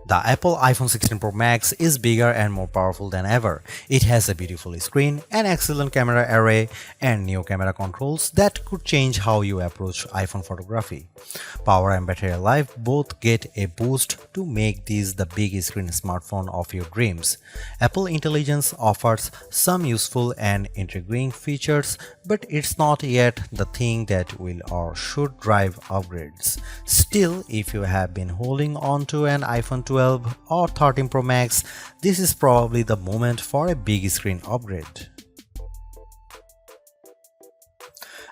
The Apple iPhone 16 Pro Max is bigger and more powerful than ever. It has a beautiful screen, an excellent camera array, and new camera controls that could change how you approach iPhone photography. Power and battery life both get a boost to make this the big screen smartphone of your dreams. Apple Intelligence offers some useful and intriguing features, but it's not yet the thing that will or should drive upgrades. Still, if you have been holding on to an iPhone 12 or 13 Pro Max, this is probably the moment for a big screen upgrade.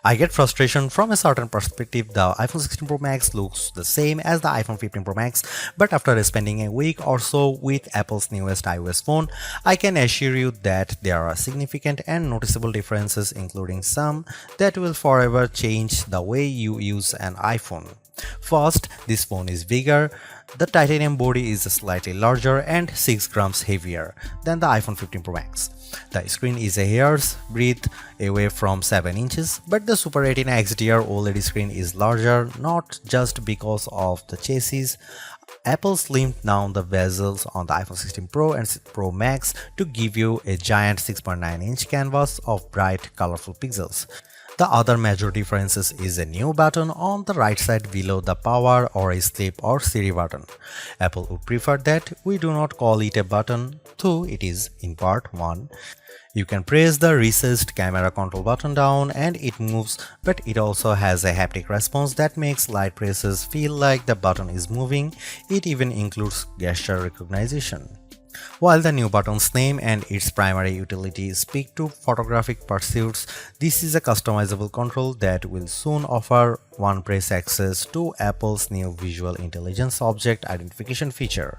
I get frustration from a certain perspective. The iPhone 16 Pro Max looks the same as the iPhone 15 Pro Max, but after spending a week or so with Apple's newest iOS phone, I can assure you that there are significant and noticeable differences, including some that will forever change the way you use an iPhone. First, this phone is bigger. The titanium body is slightly larger and 6 grams heavier than the iPhone 15 Pro Max. The screen is a hair's breadth away from 7 inches, but the Super Retina XDR OLED screen is larger, not just because of the chassis. Apple slimmed down the bezels on the iPhone 16 Pro and Pro Max to give you a giant 6.9-inch canvas of bright, colorful pixels. The other major difference is a new button on the right side below the power or a sleep or Siri button. Apple would prefer that we do not call it a button, though it is in part one. You can press the recessed camera control button down and it moves, but it also has a haptic response that makes light presses feel like the button is moving. It even includes gesture recognition. While the new button's name and its primary utility speak to photographic pursuits, this is a customizable control that will soon offer one-press access to Apple's new Visual Intelligence Object Identification feature.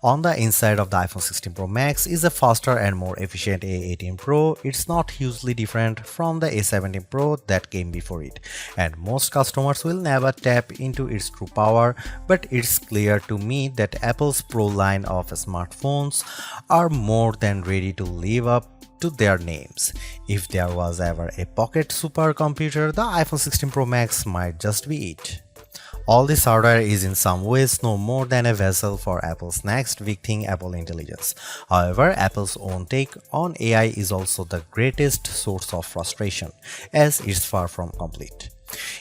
On the inside of the iPhone 16 Pro Max is a faster and more efficient A18 Pro. It's not hugely different from the A17 Pro that came before it, and most customers will never tap into its true power, but it's clear to me that Apple's Pro line of smartphones are more than ready to live up to their names. If there was ever a pocket supercomputer, the iPhone 16 Pro Max might just be it. All this hardware is in some ways no more than a vessel for Apple's next big thing, Apple Intelligence. However, Apple's own take on AI is also the greatest source of frustration, as it's far from complete.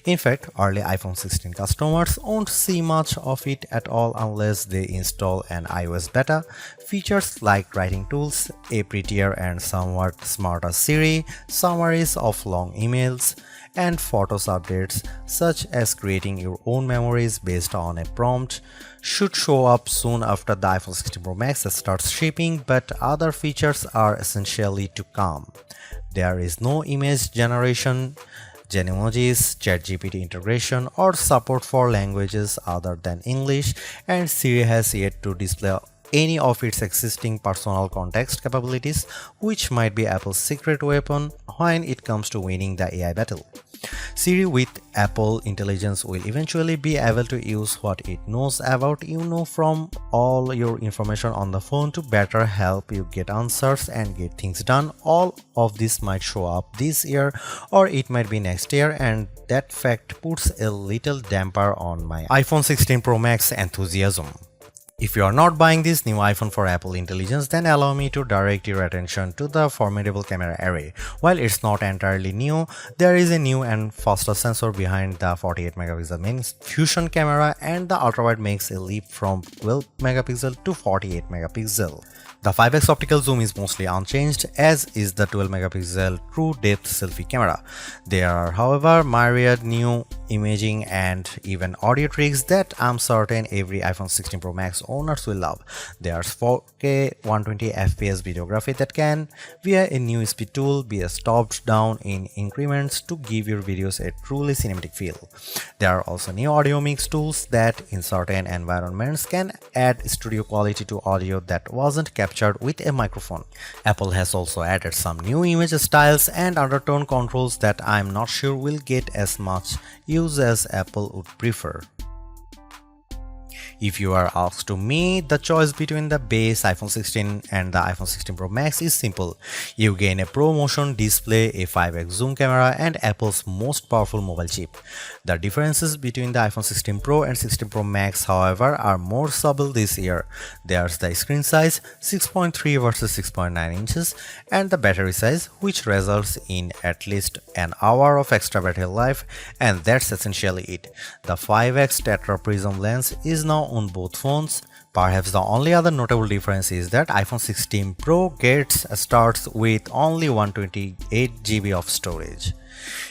In fact, early iPhone 16 customers won't see much of it at all unless they install an iOS beta. Features like writing tools, a prettier and somewhat smarter Siri, summaries of long emails, and Photos updates such as creating your own memories based on a prompt should show up soon after the iPhone 16 Pro Max starts shipping, but other features are essentially to come. There is no image generation, Genmojis, ChatGPT integration, or support for languages other than English, and Siri has yet to display any of its existing personal context capabilities, which might be Apple's secret weapon when it comes to winning the AI battle. Siri with Apple Intelligence will eventually be able to use what it knows about you from all your information on the phone to better help you get answers and get things done. All of this might show up this year or it might be next year, and that fact puts a little damper on my iPhone 16 Pro Max enthusiasm. If you are not buying this new iPhone for Apple Intelligence, then allow me to direct your attention to the formidable camera array. While it's not entirely new, there is a new and faster sensor behind the 48 megapixel main fusion camera, and the ultrawide makes a leap from 12 megapixel to 48 megapixel. The 5x optical zoom is mostly unchanged, as is the 12 megapixel true depth selfie camera. There are, however, myriad new imaging and even audio tricks that I'm certain every iPhone 16 Pro Max owners will love. There's 4K 120fps videography that can, via a new speed tool, be stopped down in increments to give your videos a truly cinematic feel. There are also new audio mix tools that in certain environments can add studio quality to audio that wasn't captured with a microphone. Apple has also added some new image styles and undertone controls that I'm not sure will get as much use as Apple would prefer. If you are asked to me, the choice between the base iPhone 16 and the iPhone 16 Pro Max is simple. You gain a Pro Motion display, a 5x zoom camera, and Apple's most powerful mobile chip. The differences between the iPhone 16 Pro and 16 Pro Max, however, are more subtle this year. There's the screen size, 6.3 versus 6.9 inches, and the battery size, which results in at least an hour of extra battery life, and that's essentially it. The 5x Tetra Prism lens is now on both phones. Perhaps the only other notable difference is that iPhone 16 Pro starts with only 128GB of storage.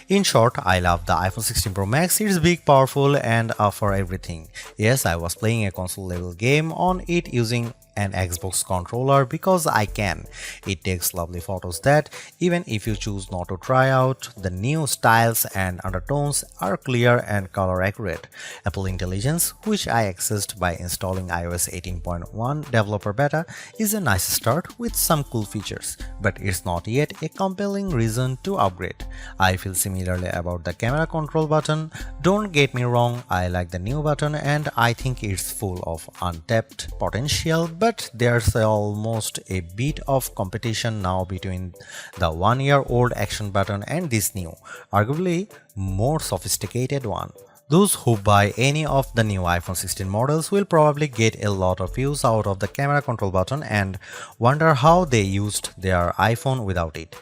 In short, I love the iPhone 16 Pro Max. It's big, powerful, and for everything. Yes, I was playing a console level game on it using an Xbox controller because I can. It takes lovely photos that, even if you choose not to try out, the new styles and undertones are clear and color accurate. Apple Intelligence, which I accessed by installing iOS 18.1 developer beta, is a nice start with some cool features, but it's not yet a compelling reason to upgrade. I feel similarly about the camera control button. Don't get me wrong, I like the new button and I think it's full of untapped potential, but there's almost a bit of competition now between the one-year-old action button and this new, arguably more sophisticated one. Those who buy any of the new iPhone 16 models will probably get a lot of use out of the camera control button and wonder how they used their iPhone without it.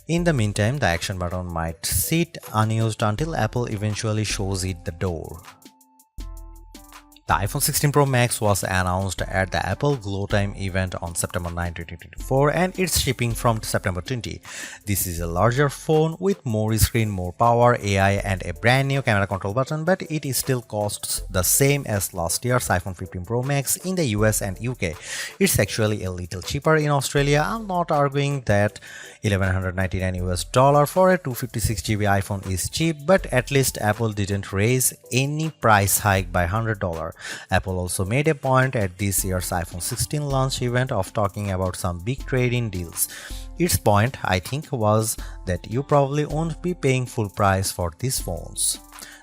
In the meantime, the action button might sit unused until Apple eventually shows it the door. The iPhone 16 Pro Max was announced at the Apple Glow Time event on September 9, 2024 and it's shipping from September 20. This is a larger phone with more screen, more power, AI and a brand new camera control button, but it still costs the same as last year's iPhone 15 Pro Max in the US and UK. It's actually a little cheaper in Australia. I'm not arguing that $1,199 for a 256GB iPhone is cheap, but at least Apple didn't raise any price hike by $100. Apple also made a point at this year's iPhone 16 launch event of talking about some big trade-in deals. Its point, I think, was that you probably won't be paying full price for these phones.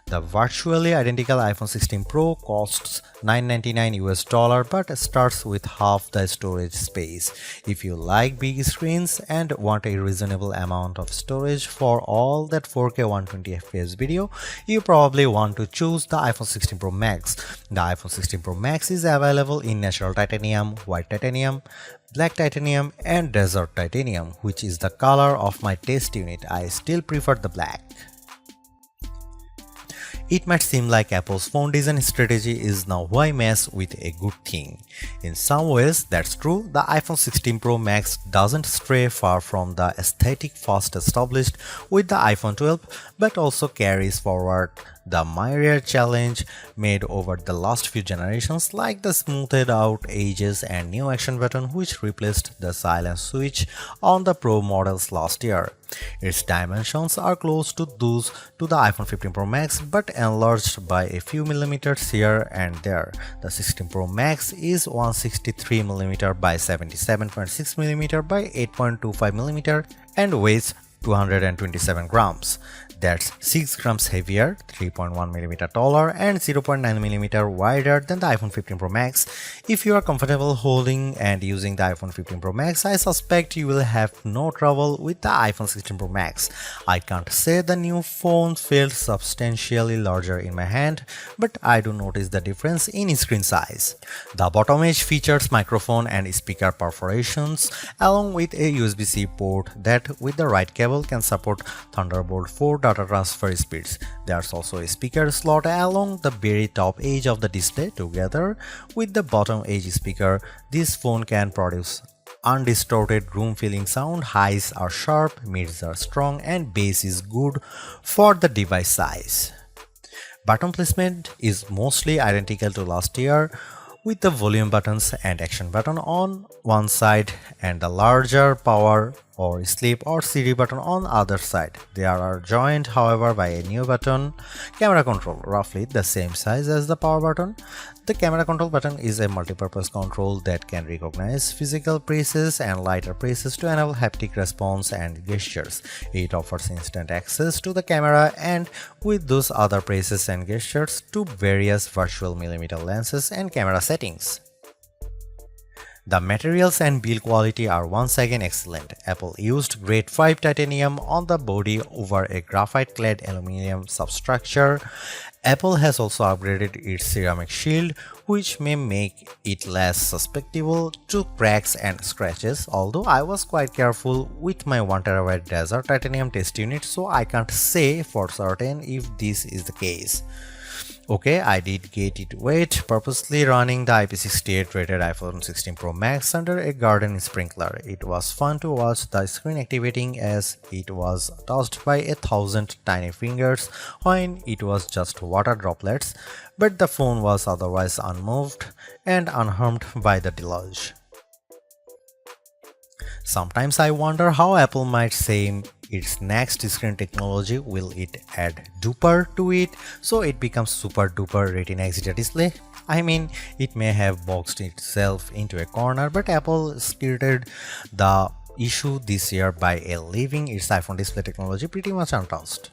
The virtually identical iPhone 16 Pro costs $999 but starts with half the storage space. If you like big screens and want a reasonable amount of storage for all that 4K 120fps video, you probably want to choose the iPhone 16 Pro Max. The iPhone 16 Pro Max is available in natural titanium, white titanium, black titanium and desert titanium, which is the color of my test unit. I still prefer the black. It might seem like Apple's phone design strategy is now why mess with a good thing. In some ways, that's true. The iPhone 16 Pro Max doesn't stray far from the aesthetic first established with the iPhone 12, but also carries forward the myriad challenge made over the last few generations, like the smoothed out edges and new action button which replaced the silent switch on the Pro models last year. Its dimensions are close to those to the iPhone 15 Pro Max but enlarged by a few millimeters here and there. The 16 Pro Max is 163mm by 77.6mm by 8.25mm and weighs 227 grams. That's 6 grams heavier, 3.1mm taller, and 0.9mm wider than the iPhone 15 Pro Max. If you are comfortable holding and using the iPhone 15 Pro Max, I suspect you will have no trouble with the iPhone 16 Pro Max. I can't say the new phone feels substantially larger in my hand, but I do notice the difference in screen size. The bottom edge features microphone and speaker perforations, along with a USB-C port that, with the right cable, can support Thunderbolt 4 data transfer speeds. There's also a speaker slot along the very top edge of the display. Together with the bottom edge speaker, this phone can produce undistorted room-filling sound. Highs are sharp, mids are strong, and bass is good for the device size. Button placement is mostly identical to last year, with the volume buttons and action button on one side and the larger power or sleep or CD button on the other side. They are joined, however, by a new button, camera control, roughly the same size as the power button. The camera control button is a multi-purpose control that can recognize physical presses and lighter presses to enable haptic response and gestures. It offers instant access to the camera and with those other presses and gestures to various virtual millimeter lenses and camera settings. The materials and build quality are once again excellent. Apple used grade 5 titanium on the body over a graphite-clad aluminum substructure. Apple has also upgraded its ceramic shield, which may make it less susceptible to cracks and scratches, although I was quite careful with my 1TB Desert titanium test unit, so I can't say for certain if this is the case. Okay, I did get it wet, purposely running the IP68 rated iPhone 16 Pro Max under a garden sprinkler. It was fun to watch the screen activating as it was touched by 1,000 tiny fingers when it was just water droplets, but the phone was otherwise unmoved and unharmed by the deluge. Sometimes I wonder how Apple might say its next screen technology. Will it add duper to it so it becomes super duper Retina XDR display? I mean, it may have boxed itself into a corner, but Apple skirted the issue this year by leaving its iPhone display technology pretty much untouched.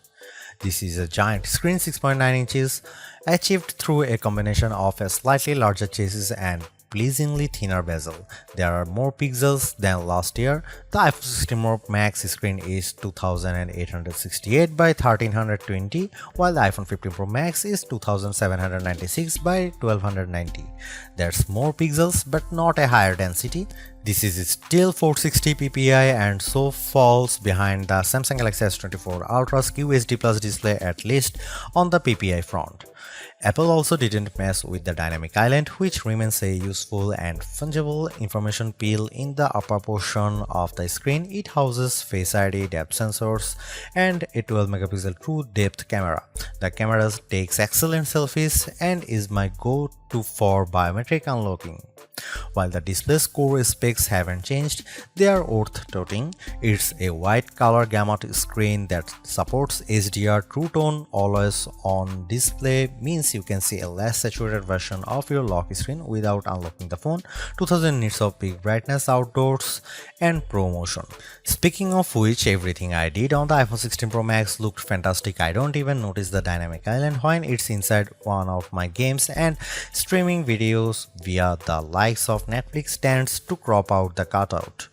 This is a giant screen 6.9 inches achieved through a combination of a slightly larger chassis and pleasingly thinner bezel. There are more pixels than last year. The iPhone 16 Pro Max screen is 2868 by 1320, while the iPhone 15 Pro Max is 2796 by 1290. There's more pixels but not a higher density. This is still 460 ppi and so falls behind the Samsung Galaxy S24 Ultra's QHD Plus display, at least on the ppi front. Apple also didn't mess with the dynamic island, which remains a useful and fungible information peel in the upper portion of the screen. It houses Face ID, depth sensors, and a 12-megapixel true depth camera. The camera takes excellent selfies and is my go-to for biometric unlocking. While the display's core specs haven't changed, they are worth noting. It's a wide color gamut screen that supports HDR True Tone always on display, means you can see a less saturated version of your lock screen without unlocking the phone, 2000 nits of peak brightness outdoors, and Pro Motion. Speaking of which, everything I did on the iPhone 16 Pro Max looked fantastic. I don't even notice the dynamic island when it's inside one of my games, and streaming videos via the likes of Netflix stands to crop out the cutout.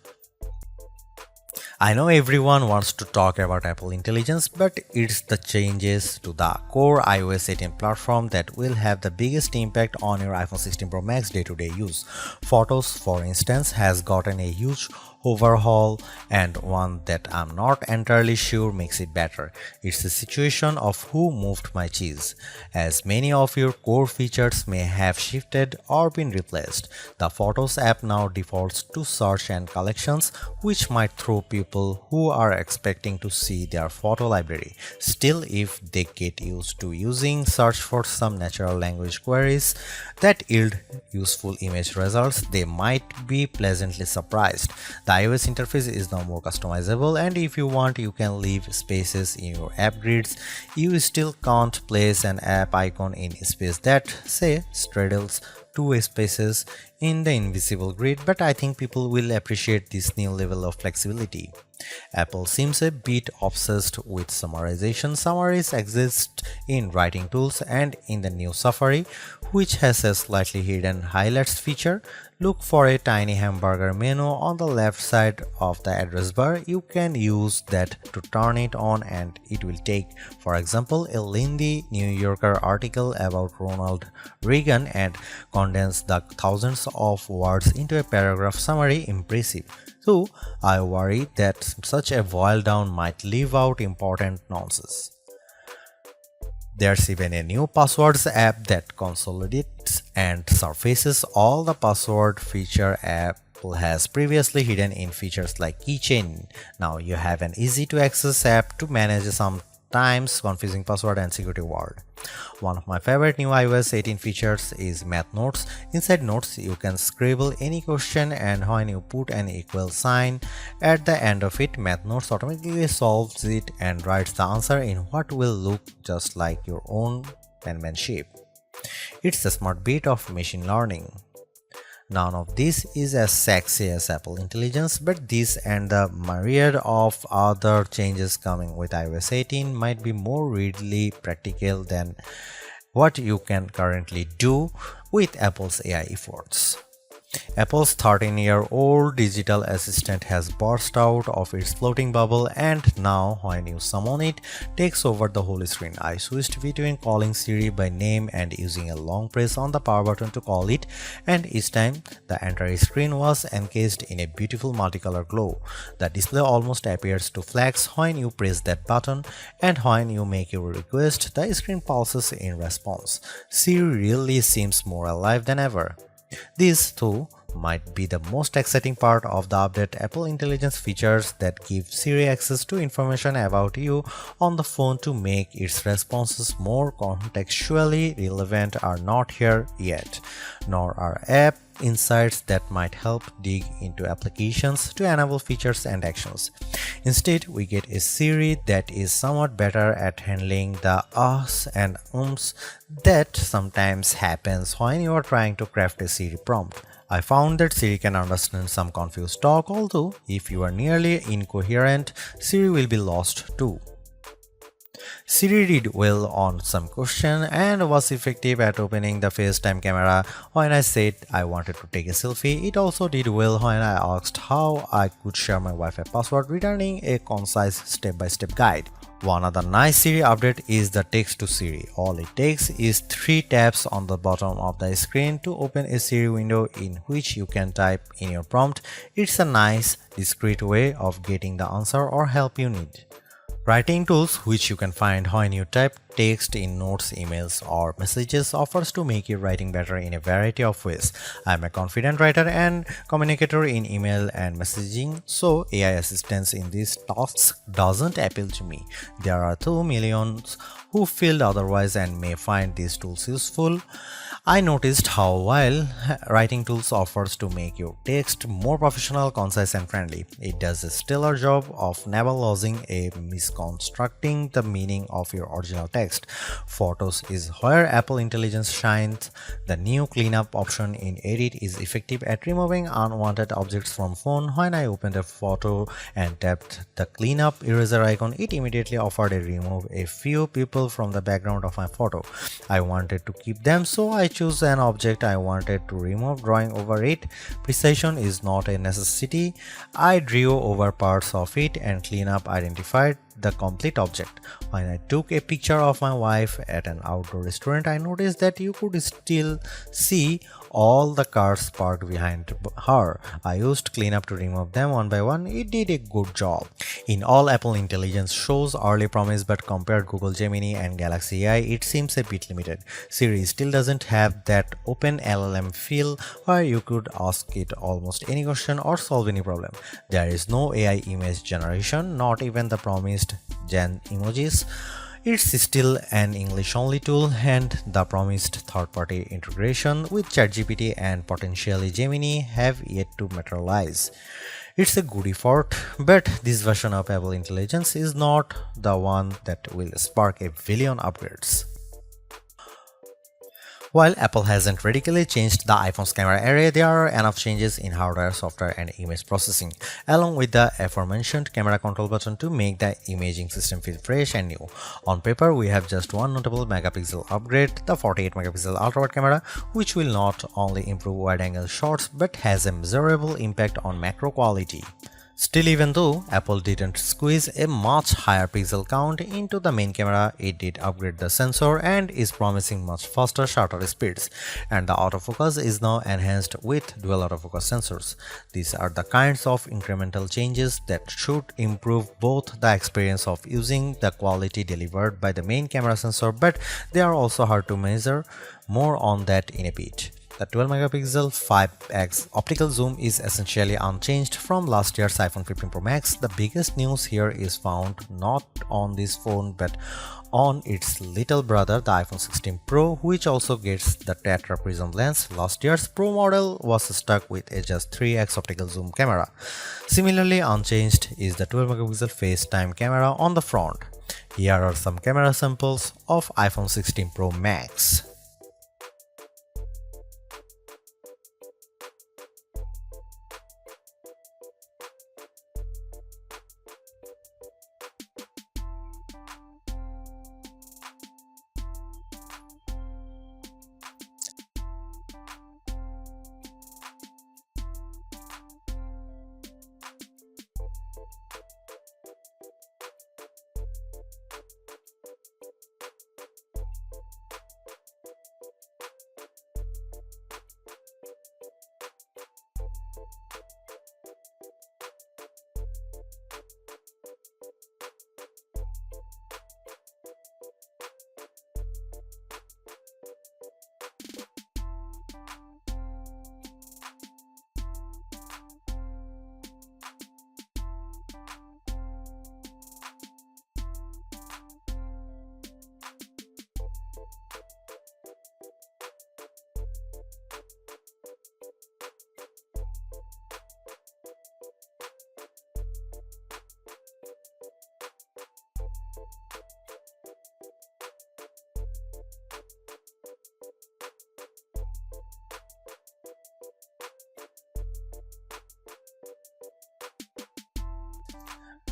I know everyone wants to talk about Apple Intelligence, but it's the changes to the core iOS 18 platform that will have the biggest impact on your iPhone 16 Pro Max day-to-day use. Photos, for instance, has gotten a huge overhaul, and one that I'm not entirely sure makes it better. It's the situation of who moved my cheese, as many of your core features may have shifted or been replaced. The Photos app now defaults to search and collections, which might throw people who are expecting to see their photo library. Still, if they get used to using search for some natural language queries that yield useful image results, they might be pleasantly surprised. The iOS interface is now more customizable, and if you want, you can leave spaces in your app grids. You still can't place an app icon in space that, say, straddles two spaces in the invisible grid, but I think people will appreciate this new level of flexibility. Apple seems a bit obsessed with summarization. Summaries exist in writing tools and in the new Safari, which has a slightly hidden highlights feature. Look for a tiny hamburger menu on the left side of the address bar. You can use that to turn it on, and it will take, for example, a lengthy New Yorker article about Ronald Reagan and condense the thousands of words into a paragraph summary. Impressive. So I worry that such a boil down might leave out important nonsense. There's even a new passwords app that consolidates and surfaces all the password feature Apple has previously hidden in features like keychain. Now you have an easy to access app to manage sometimes confusing password and security word. One of my favorite new iOS 18 features is Math Notes. Inside Notes, you can scribble any question, and when you put an equal sign at the end of it, Math Notes automatically solves it and writes the answer in what will look just like your own penmanship. It's a smart bit of machine learning. None of this is as sexy as Apple Intelligence, but this and the myriad of other changes coming with iOS 18 might be more readily practical than what you can currently do with Apple's AI efforts. Apple's 13-year-old digital assistant has burst out of its floating bubble, and now when you summon it, takes over the whole screen. I switched between calling Siri by name and using a long press on the power button to call it, and each time the entire screen was encased in a beautiful multicolor glow. The display almost appears to flash when you press that button, and when you make your request, the screen pulses in response. Siri really seems more alive than ever. This, too, might be the most exciting part of the update. Apple Intelligence features that give Siri access to information about you on the phone to make its responses more contextually relevant are not here yet, nor are app insights that might help dig into applications to enable features and actions. Instead, we get a Siri that is somewhat better at handling the ahs and ums that sometimes happens when you are trying to craft a Siri prompt. I found that Siri can understand some confused talk, although if you are nearly incoherent, Siri will be lost too. Siri did well on some question and was effective at opening the FaceTime camera when I said I wanted to take a selfie. It also did well when I asked how I could share my Wi-Fi password, returning a concise step-by-step guide. One other nice Siri update is the text to Siri. All it takes is 3 taps on the bottom of the screen to open a Siri window in which you can type in your prompt. It's a nice, discreet way of getting the answer or help you need. Writing tools, which you can find when you type text in notes, emails, or messages, offers to make your writing better in a variety of ways. I'm a confident writer and communicator in email and messaging, so AI assistance in these tasks doesn't appeal to me. There are 2 millions who feel otherwise and may find these tools useful. I noticed how while writing tools offers to make your text more professional, concise, and friendly, it does a stellar job of never losing a misconstructing the meaning of your original text. Photos is where Apple Intelligence shines. The new cleanup option in Edit is effective at removing unwanted objects from phone. When I opened a photo and tapped the cleanup eraser icon, it immediately offered to remove a few people from the background of my photo. I wanted to keep them, so I choose an object I wanted to remove, drawing over it. Precision is not a necessity. I drew over parts of it and cleanup identified the complete object. When I took a picture of my wife at an outdoor restaurant, I noticed that you could still see all the cars parked behind her. I used cleanup to remove them one by one. It did a good job. In all, Apple Intelligence shows early promise, but compared Google Gemini and Galaxy AI, it seems a bit limited. Siri still doesn't have that open LLM feel where you could ask it almost any question or solve any problem. There is no AI image generation, not even the promised Gen emojis. It's still an English-only tool, and the promised third-party integration with ChatGPT and potentially Gemini have yet to materialize. It's a good effort, but this version of Apple Intelligence is not the one that will spark a billion upgrades. While Apple hasn't radically changed the iPhone's camera array, there are enough changes in hardware, software, and image processing, along with the aforementioned camera control button to make the imaging system feel fresh and new. On paper, we have just one notable megapixel upgrade, the 48-megapixel ultra-wide camera, which will not only improve wide-angle shots but has a measurable impact on macro quality. Still, even though Apple didn't squeeze a much higher pixel count into the main camera, it did upgrade the sensor and is promising much faster shutter speeds, and the autofocus is now enhanced with dual autofocus sensors. These are the kinds of incremental changes that should improve both the experience of using the quality delivered by the main camera sensor, but they are also hard to measure. More on that in a bit. The 12-megapixel 5x optical zoom is essentially unchanged from last year's iPhone 15 Pro Max. The biggest news here is found not on this phone but on its little brother, the iPhone 16 Pro, which also gets the Tetra Prism lens. Last year's Pro model was stuck with a just 3x optical zoom camera. Similarly unchanged is the 12-megapixel FaceTime camera on the front. Here are some camera samples of iPhone 16 Pro Max.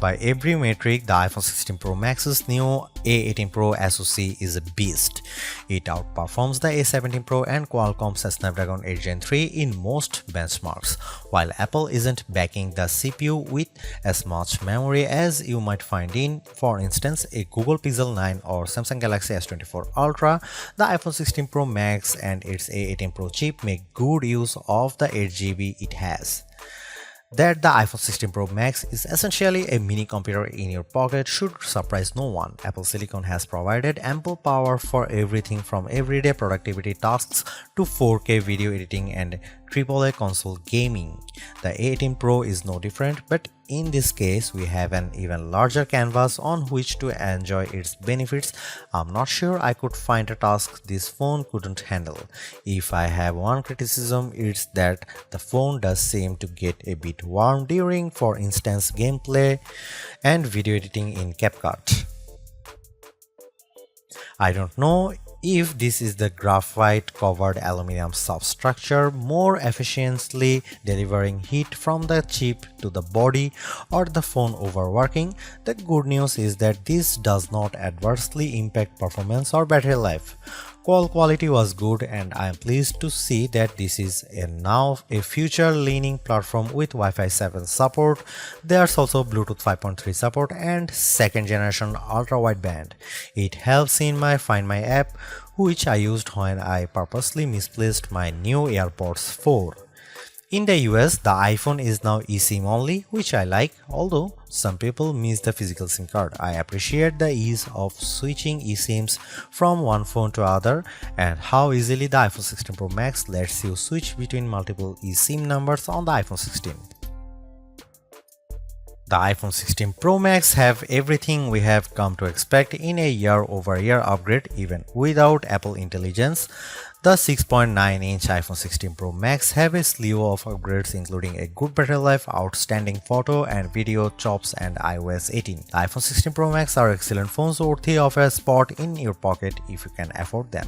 By every metric, the iPhone 16 Pro Max's new A18 Pro SoC is a beast. It outperforms the A17 Pro and Qualcomm's Snapdragon 8 Gen 3 in most benchmarks, while Apple isn't backing the CPU with as much memory as you might find in, for instance, a Google Pixel 9 or Samsung Galaxy S24 Ultra. The iPhone 16 Pro Max and its A18 Pro chip make good use of the 8GB it has. That the iPhone 16 Pro Max is essentially a mini computer in your pocket should surprise no one. Apple Silicon has provided ample power for everything from everyday productivity tasks to 4K video editing and AAA console gaming. The A18 Pro is no different, but in this case, we have an even larger canvas on which to enjoy its benefits. I'm not sure I could find a task this phone couldn't handle. If I have one criticism, it's that the phone does seem to get a bit warm during, for instance, gameplay and video editing in CapCut. I don't know if this is the graphite covered aluminum substructure more efficiently delivering heat from the chip to the body or the phone overworking. The good news is that this does not adversely impact performance or battery life. Call quality was good, and I am pleased to see that this is now a future-leaning platform with Wi-Fi 7 support. There's also Bluetooth 5.3 support and second-generation ultra-wideband. It helps in my Find My app, which I used when I purposely misplaced my new AirPods 4. In the US, the iPhone is now eSIM only, which I like, although some people miss the physical SIM card. I appreciate the ease of switching eSIMs from one phone to other and how easily the iPhone 16 Pro Max lets you switch between multiple eSIM numbers on the iPhone 16. The iPhone 16 Pro Max have everything we have come to expect in a year-over-year upgrade even without Apple Intelligence. The 6.9-inch iPhone 16 Pro Max have a slew of upgrades including a good battery life, outstanding photo and video chops and iOS 18. The iPhone 16 Pro Max are excellent phones worthy of a spot in your pocket if you can afford them.